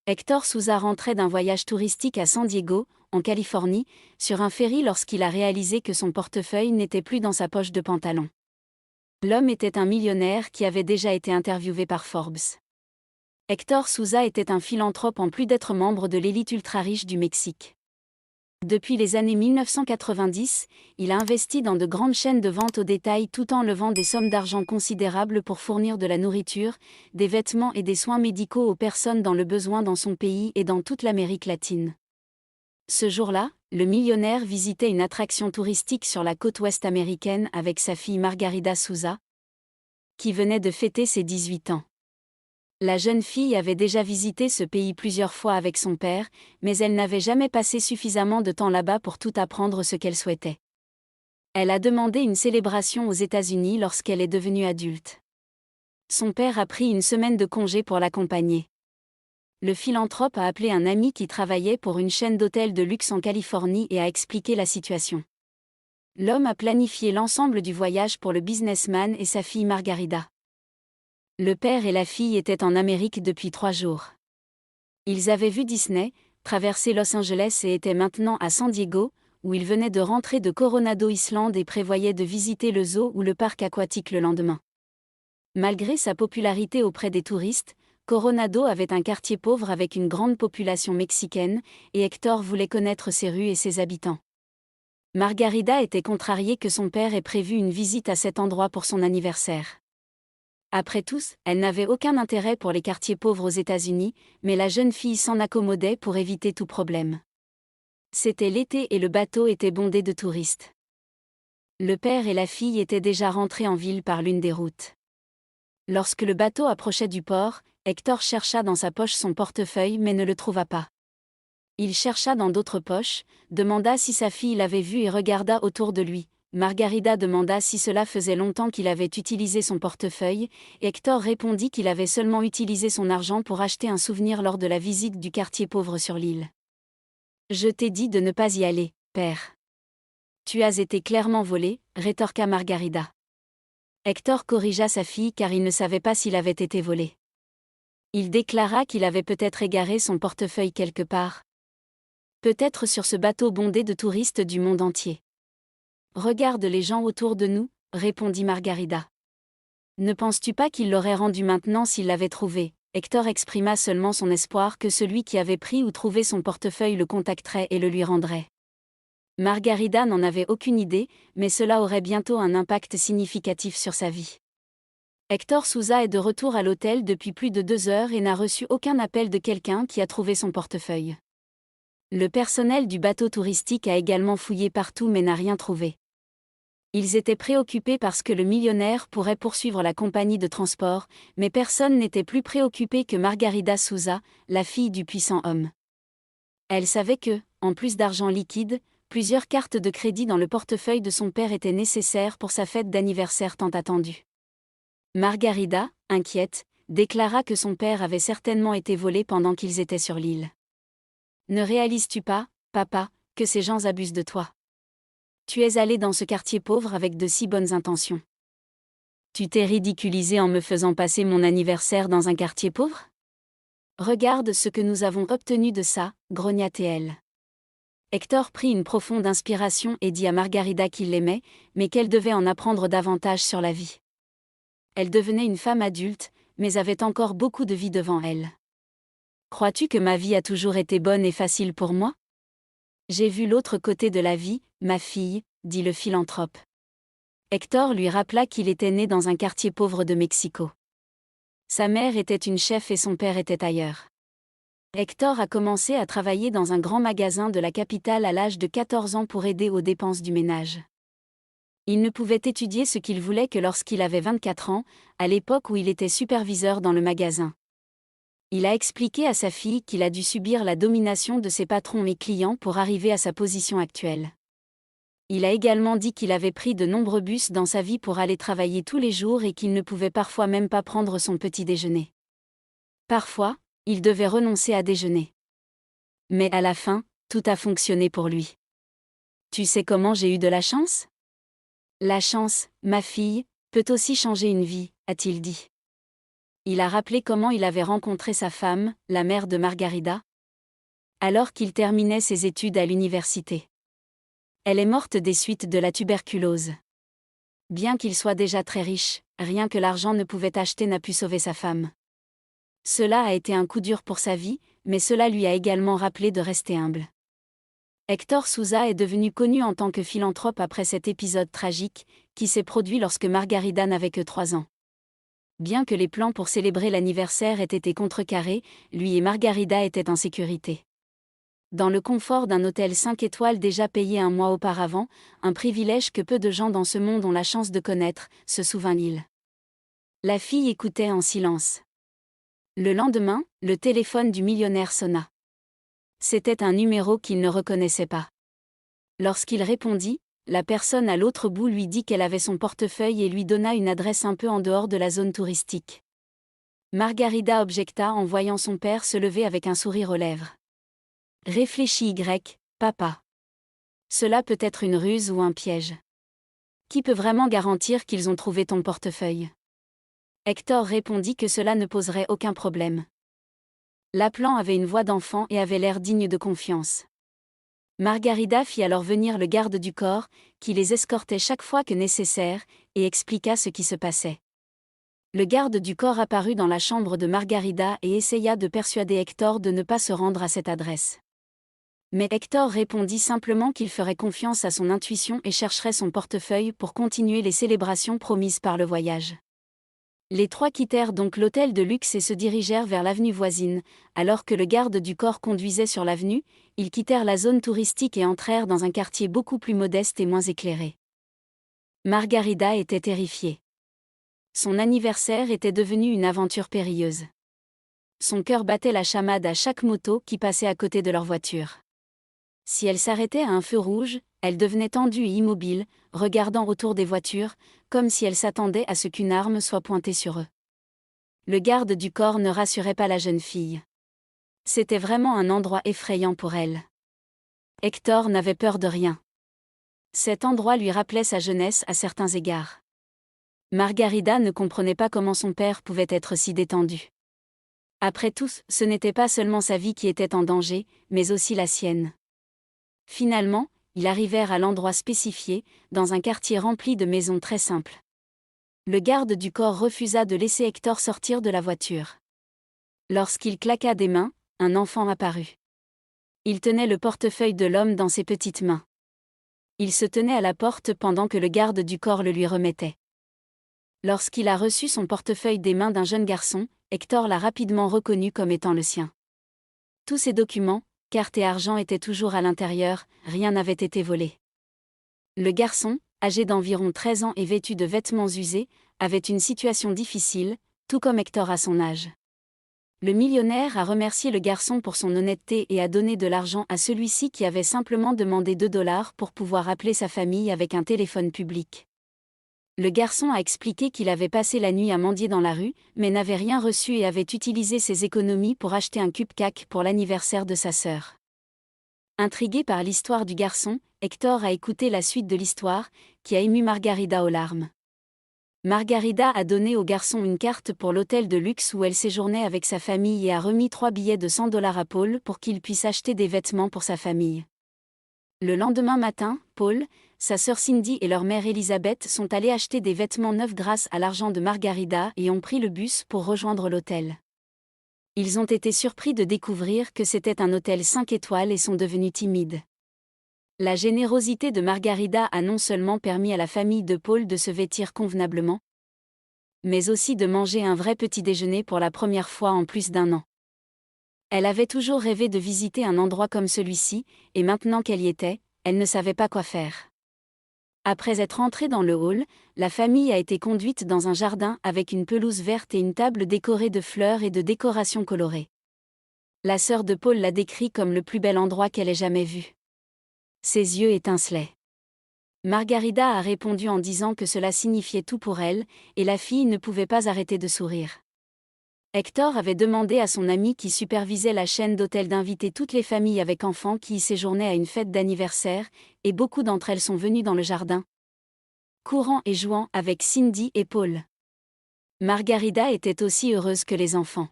Héctor Souza rentrait d'un voyage touristique à San Diego, en Californie, sur un ferry lorsqu'il a réalisé que son portefeuille n'était plus dans sa poche de pantalon. L'homme était un millionnaire qui avait déjà été interviewé par Forbes. Héctor Souza était un philanthrope en plus d'être membre de l'élite ultra-riche du Mexique. Depuis les années 1990, il a investi dans de grandes chaînes de vente au détail tout en levant des sommes d'argent considérables pour fournir de la nourriture, des vêtements et des soins médicaux aux personnes dans le besoin dans son pays et dans toute l'Amérique latine. Ce jour-là, le millionnaire visitait une attraction touristique sur la côte ouest américaine avec sa fille Margarida Souza, qui venait de fêter ses 18 ans. La jeune fille avait déjà visité ce pays plusieurs fois avec son père, mais elle n'avait jamais passé suffisamment de temps là-bas pour tout apprendre ce qu'elle souhaitait. Elle a demandé une célébration aux États-Unis lorsqu'elle est devenue adulte. Son père a pris une semaine de congé pour l'accompagner. Le philanthrope a appelé un ami qui travaillait pour une chaîne d'hôtels de luxe en Californie et a expliqué la situation. L'homme a planifié l'ensemble du voyage pour le businessman et sa fille Margarida. Le père et la fille étaient en Amérique depuis 3 jours. Ils avaient vu Disney, traversé Los Angeles et étaient maintenant à San Diego, où ils venaient de rentrer de Coronado Island et prévoyaient de visiter le zoo ou le parc aquatique le lendemain. Malgré sa popularité auprès des touristes, Coronado avait un quartier pauvre avec une grande population mexicaine, et Héctor voulait connaître ses rues et ses habitants. Margarida était contrariée que son père ait prévu une visite à cet endroit pour son anniversaire. Après tout, elle n'avait aucun intérêt pour les quartiers pauvres aux États-Unis, mais la jeune fille s'en accommodait pour éviter tout problème. C'était l'été et le bateau était bondé de touristes. Le père et la fille étaient déjà rentrés en ville par l'une des routes. Lorsque le bateau approchait du port, Héctor chercha dans sa poche son portefeuille mais ne le trouva pas. Il chercha dans d'autres poches, demanda si sa fille l'avait vu et regarda autour de lui. Margarida demanda si cela faisait longtemps qu'il avait utilisé son portefeuille, et Héctor répondit qu'il avait seulement utilisé son argent pour acheter un souvenir lors de la visite du quartier pauvre sur l'île. « Je t'ai dit de ne pas y aller, père. Tu as été clairement volé, rétorqua Margarida. Héctor corrigea sa fille car il ne savait pas s'il avait été volé. Il déclara qu'il avait peut-être égaré son portefeuille quelque part. Peut-être sur ce bateau bondé de touristes du monde entier. Regarde les gens autour de nous, répondit Margarida. Ne penses-tu pas qu'il l'aurait rendu maintenant s'il l'avait trouvé? Héctor exprima seulement son espoir que celui qui avait pris ou trouvé son portefeuille le contacterait et le lui rendrait. Margarida n'en avait aucune idée, mais cela aurait bientôt un impact significatif sur sa vie. Héctor Souza est de retour à l'hôtel depuis plus de 2 heures et n'a reçu aucun appel de quelqu'un qui a trouvé son portefeuille. Le personnel du bateau touristique a également fouillé partout mais n'a rien trouvé. Ils étaient préoccupés parce que le millionnaire pourrait poursuivre la compagnie de transport, mais personne n'était plus préoccupé que Margarida Souza, la fille du puissant homme. Elle savait que, en plus d'argent liquide, plusieurs cartes de crédit dans le portefeuille de son père étaient nécessaires pour sa fête d'anniversaire tant attendue. Margarida, inquiète, déclara que son père avait certainement été volé pendant qu'ils étaient sur l'île. « Ne réalises-tu pas, papa, que ces gens abusent de toi? Tu es allé dans ce quartier pauvre avec de si bonnes intentions. Tu t'es ridiculisé en me faisant passer mon anniversaire dans un quartier pauvre? Regarde ce que nous avons obtenu de ça, grogna-t-elle. Héctor prit une profonde inspiration et dit à Margarida qu'il l'aimait, mais qu'elle devait en apprendre davantage sur la vie. Elle devenait une femme adulte, mais avait encore beaucoup de vie devant elle. Crois-tu que ma vie a toujours été bonne et facile pour moi? J'ai vu l'autre côté de la vie, ma fille, dit le philanthrope. Héctor lui rappela qu'il était né dans un quartier pauvre de Mexico. Sa mère était une chef et son père était ailleurs. Héctor a commencé à travailler dans un grand magasin de la capitale à l'âge de 14 ans pour aider aux dépenses du ménage. Il ne pouvait étudier ce qu'il voulait que lorsqu'il avait 24 ans, à l'époque où il était superviseur dans le magasin. Il a expliqué à sa fille qu'il a dû subir la domination de ses patrons et clients pour arriver à sa position actuelle. Il a également dit qu'il avait pris de nombreux bus dans sa vie pour aller travailler tous les jours et qu'il ne pouvait parfois même pas prendre son petit déjeuner. Parfois, il devait renoncer à déjeuner. Mais à la fin, tout a fonctionné pour lui. Tu sais comment j'ai eu de la chance? La chance, ma fille, peut aussi changer une vie, a-t-il dit. Il a rappelé comment il avait rencontré sa femme, la mère de Margarida, alors qu'il terminait ses études à l'université. Elle est morte des suites de la tuberculose. Bien qu'il soit déjà très riche, rien que l'argent ne pouvait acheter n'a pu sauver sa femme. Cela a été un coup dur pour sa vie, mais cela lui a également rappelé de rester humble. Héctor Souza est devenu connu en tant que philanthrope après cet épisode tragique, qui s'est produit lorsque Margarida n'avait que 3 ans. Bien que les plans pour célébrer l'anniversaire aient été contrecarrés, lui et Margarida étaient en sécurité. Dans le confort d'un hôtel 5 étoiles déjà payé un mois auparavant, un privilège que peu de gens dans ce monde ont la chance de connaître, se souvint Lil. La fille écoutait en silence. Le lendemain, le téléphone du millionnaire sonna. C'était un numéro qu'il ne reconnaissait pas. Lorsqu'il répondit, la personne à l'autre bout lui dit qu'elle avait son portefeuille et lui donna une adresse un peu en dehors de la zone touristique. Margarida objecta en voyant son père se lever avec un sourire aux lèvres. Réfléchis papa. Cela peut être une ruse ou un piège. Qui peut vraiment garantir qu'ils ont trouvé ton portefeuille? Héctor répondit que cela ne poserait aucun problème. L'appelant avait une voix d'enfant et avait l'air digne de confiance. Margarida fit alors venir le garde du corps, qui les escortait chaque fois que nécessaire, et expliqua ce qui se passait. Le garde du corps apparut dans la chambre de Margarida et essaya de persuader Héctor de ne pas se rendre à cette adresse. Mais Héctor répondit simplement qu'il ferait confiance à son intuition et chercherait son portefeuille pour continuer les célébrations promises par le voyage. Les trois quittèrent donc l'hôtel de luxe et se dirigèrent vers l'avenue voisine. Alors que le garde du corps conduisait sur l'avenue, ils quittèrent la zone touristique et entrèrent dans un quartier beaucoup plus modeste et moins éclairé. Margarida était terrifiée. Son anniversaire était devenu une aventure périlleuse. Son cœur battait la chamade à chaque moto qui passait à côté de leur voiture. Si elle s'arrêtait à un feu rouge, elle devenait tendue et immobile, regardant autour des voitures, comme si elle s'attendait à ce qu'une arme soit pointée sur eux. Le garde du corps ne rassurait pas la jeune fille. C'était vraiment un endroit effrayant pour elle. Héctor n'avait peur de rien. Cet endroit lui rappelait sa jeunesse à certains égards. Margarida ne comprenait pas comment son père pouvait être si détendu. Après tout, ce n'était pas seulement sa vie qui était en danger, mais aussi la sienne. Finalement, ils arrivèrent à l'endroit spécifié, dans un quartier rempli de maisons très simples. Le garde du corps refusa de laisser Héctor sortir de la voiture. Lorsqu'il claqua des mains, un enfant apparut. Il tenait le portefeuille de l'homme dans ses petites mains. Il se tenait à la porte pendant que le garde du corps le lui remettait. Lorsqu'il a reçu son portefeuille des mains d'un jeune garçon, Héctor l'a rapidement reconnu comme étant le sien. Tous ses documents, cartes et argent étaient toujours à l'intérieur, rien n'avait été volé. Le garçon, âgé d'environ 13 ans et vêtu de vêtements usés, avait une situation difficile, tout comme Héctor à son âge. Le millionnaire a remercié le garçon pour son honnêteté et a donné de l'argent à celui-ci qui avait simplement demandé $2 pour pouvoir appeler sa famille avec un téléphone public. Le garçon a expliqué qu'il avait passé la nuit à mendier dans la rue, mais n'avait rien reçu et avait utilisé ses économies pour acheter un cupcake pour l'anniversaire de sa sœur. Intrigué par l'histoire du garçon, Héctor a écouté la suite de l'histoire, qui a ému Margarida aux larmes. Margarida a donné au garçon une carte pour l'hôtel de luxe où elle séjournait avec sa famille et a remis 3 billets de $100 à Paul pour qu'il puisse acheter des vêtements pour sa famille. Le lendemain matin, Paul, sa sœur Cindy et leur mère Elisabeth sont allés acheter des vêtements neufs grâce à l'argent de Margarida et ont pris le bus pour rejoindre l'hôtel. Ils ont été surpris de découvrir que c'était un hôtel 5 étoiles et sont devenus timides. La générosité de Margarida a non seulement permis à la famille de Paul de se vêtir convenablement, mais aussi de manger un vrai petit déjeuner pour la première fois en plus d'1 an. Elle avait toujours rêvé de visiter un endroit comme celui-ci, et maintenant qu'elle y était, elle ne savait pas quoi faire. Après être entrée dans le hall, la famille a été conduite dans un jardin avec une pelouse verte et une table décorée de fleurs et de décorations colorées. La sœur de Paul l'a décrit comme le plus bel endroit qu'elle ait jamais vu. Ses yeux étincelaient. Margarida a répondu en disant que cela signifiait tout pour elle, et la fille ne pouvait pas arrêter de sourire. Héctor avait demandé à son ami qui supervisait la chaîne d'hôtels d'inviter toutes les familles avec enfants qui y séjournaient à une fête d'anniversaire, et beaucoup d'entre elles sont venues dans le jardin, courant et jouant avec Cindy et Paul. Margarida était aussi heureuse que les enfants.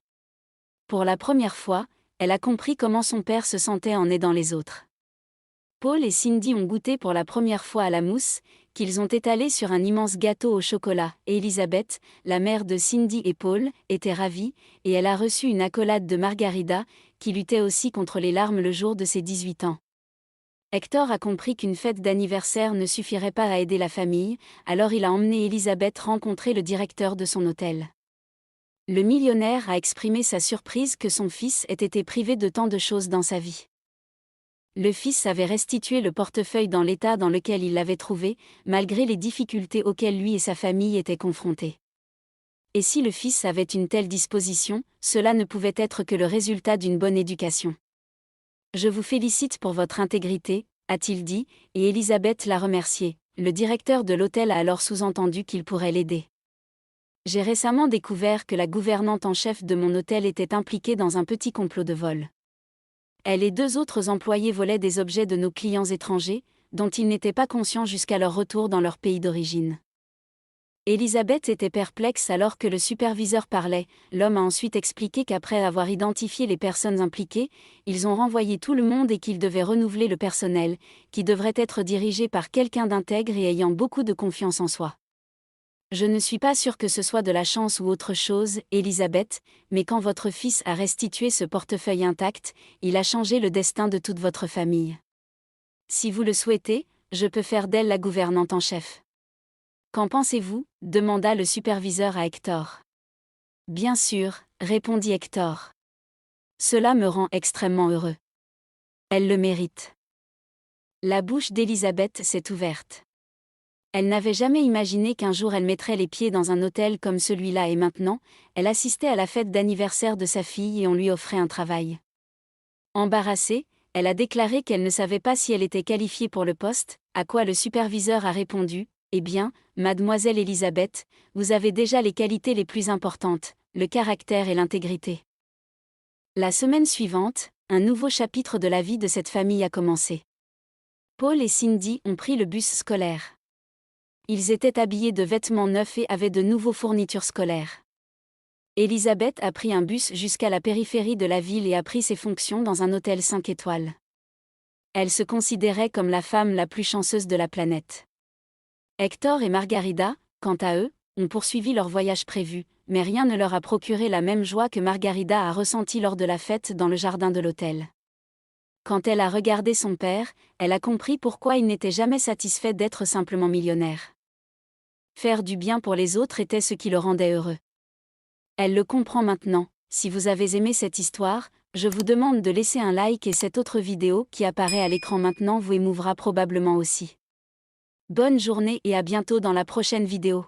Pour la première fois, elle a compris comment son père se sentait en aidant les autres. Paul et Cindy ont goûté pour la première fois à la mousse, qu'ils ont étalée sur un immense gâteau au chocolat, et Elisabeth, la mère de Cindy et Paul, était ravie, et elle a reçu une accolade de Margarida, qui luttait aussi contre les larmes le jour de ses 18 ans. Hector a compris qu'une fête d'anniversaire ne suffirait pas à aider la famille, alors il a emmené Elisabeth rencontrer le directeur de son hôtel. Le millionnaire a exprimé sa surprise que son fils ait été privé de tant de choses dans sa vie. Le fils avait restitué le portefeuille dans l'état dans lequel il l'avait trouvé, malgré les difficultés auxquelles lui et sa famille étaient confrontés. Et si le fils avait une telle disposition, cela ne pouvait être que le résultat d'une bonne éducation. Je vous félicite pour votre intégrité, a-t-il dit, et Elisabeth l'a remercié. Le directeur de l'hôtel a alors sous-entendu qu'il pourrait l'aider. J'ai récemment découvert que la gouvernante en chef de mon hôtel était impliquée dans un petit complot de vol. Elle et 2 autres employés volaient des objets de nos clients étrangers, dont ils n'étaient pas conscients jusqu'à leur retour dans leur pays d'origine. Elisabeth était perplexe alors que le superviseur parlait. L'homme a ensuite expliqué qu'après avoir identifié les personnes impliquées, ils ont renvoyé tout le monde et qu'ils devaient renouveler le personnel, qui devrait être dirigé par quelqu'un d'intègre et ayant beaucoup de confiance en soi. Je ne suis pas sûre que ce soit de la chance ou autre chose, Elisabeth, mais quand votre fils a restitué ce portefeuille intact, il a changé le destin de toute votre famille. Si vous le souhaitez, je peux faire d'elle la gouvernante en chef. Qu'en pensez-vous ? Demanda le superviseur à Hector. Bien sûr, répondit Hector. Cela me rend extrêmement heureux. Elle le mérite. La bouche d'Elisabeth s'est ouverte. Elle n'avait jamais imaginé qu'un jour elle mettrait les pieds dans un hôtel comme celui-là et maintenant, elle assistait à la fête d'anniversaire de sa fille et on lui offrait un travail. Embarrassée, elle a déclaré qu'elle ne savait pas si elle était qualifiée pour le poste, à quoi le superviseur a répondu : « Eh bien, mademoiselle Elisabeth, vous avez déjà les qualités les plus importantes, le caractère et l'intégrité. » La semaine suivante, un nouveau chapitre de la vie de cette famille a commencé. Paul et Cindy ont pris le bus scolaire. Ils étaient habillés de vêtements neufs et avaient de nouveaux fournitures scolaires. Elisabeth a pris un bus jusqu'à la périphérie de la ville et a pris ses fonctions dans un hôtel 5 étoiles. Elle se considérait comme la femme la plus chanceuse de la planète. Hector et Margarida, quant à eux, ont poursuivi leur voyage prévu, mais rien ne leur a procuré la même joie que Margarida a ressentie lors de la fête dans le jardin de l'hôtel. Quand elle a regardé son père, elle a compris pourquoi il n'était jamais satisfait d'être simplement millionnaire. Faire du bien pour les autres était ce qui le rendait heureux. Elle le comprend maintenant. Si vous avez aimé cette histoire, je vous demande de laisser un like et cette autre vidéo qui apparaît à l'écran maintenant vous émouvra probablement aussi. Bonne journée et à bientôt dans la prochaine vidéo.